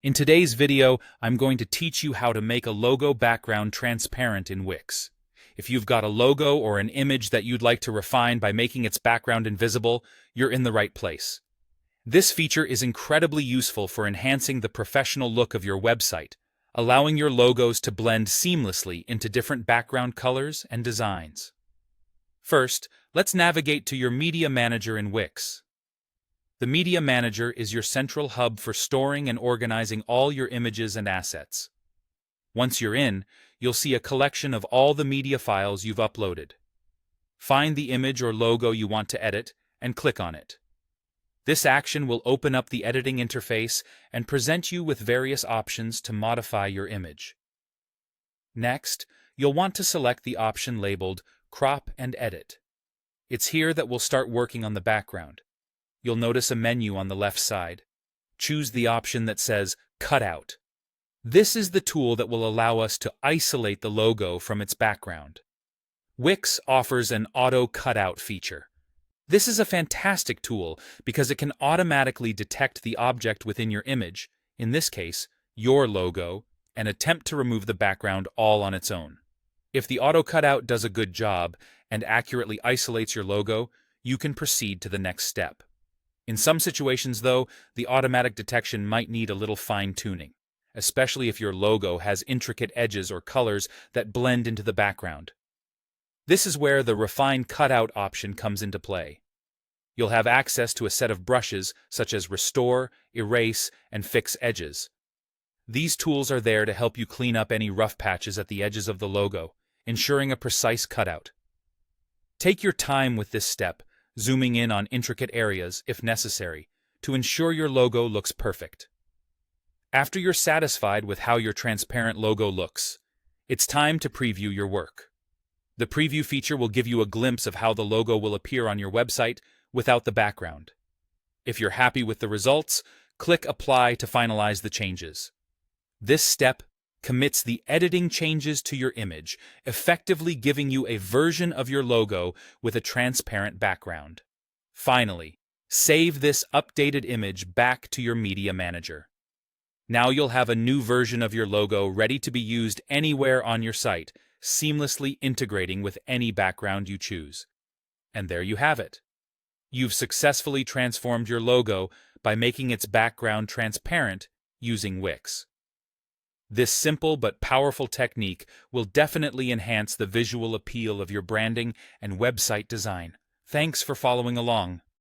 In today's video, I'm going to teach you how to make a logo background transparent in Wix. If you've got a logo or an image that you'd like to refine by making its background invisible, you're in the right place. This feature is incredibly useful for enhancing the professional look of your website, allowing your logos to blend seamlessly into different background colors and designs. First, let's navigate to your Media Manager in Wix. The Media Manager is your central hub for storing and organizing all your images and assets. Once you're in, you'll see a collection of all the media files you've uploaded. Find the image or logo you want to edit and click on it. This action will open up the editing interface and present you with various options to modify your image. Next, you'll want to select the option labeled Crop and Edit. It's here that we'll start working on the background. You'll notice a menu on the left side. Choose the option that says Cutout. This is the tool that will allow us to isolate the logo from its background. Wix offers an auto cutout feature. This is a fantastic tool because it can automatically detect the object within your image, in this case, your logo, and attempt to remove the background all on its own. If the auto cutout does a good job and accurately isolates your logo, you can proceed to the next step. In some situations, though, the automatic detection might need a little fine-tuning, especially if your logo has intricate edges or colors that blend into the background. This is where the Refine Cutout option comes into play. You'll have access to a set of brushes such as Restore, Erase, and Fix Edges. These tools are there to help you clean up any rough patches at the edges of the logo, ensuring a precise cutout. Take your time with this step, zooming in on intricate areas, if necessary, to ensure your logo looks perfect. After you're satisfied with how your transparent logo looks, it's time to preview your work. The preview feature will give you a glimpse of how the logo will appear on your website without the background. If you're happy with the results, click Apply to finalize the changes. This step commits the editing changes to your image, effectively giving you a version of your logo with a transparent background. Finally, save this updated image back to your Media Manager. Now you'll have a new version of your logo ready to be used anywhere on your site, seamlessly integrating with any background you choose. And there you have it. You've successfully transformed your logo by making its background transparent using Wix. This simple but powerful technique will definitely enhance the visual appeal of your branding and website design. Thanks for following along.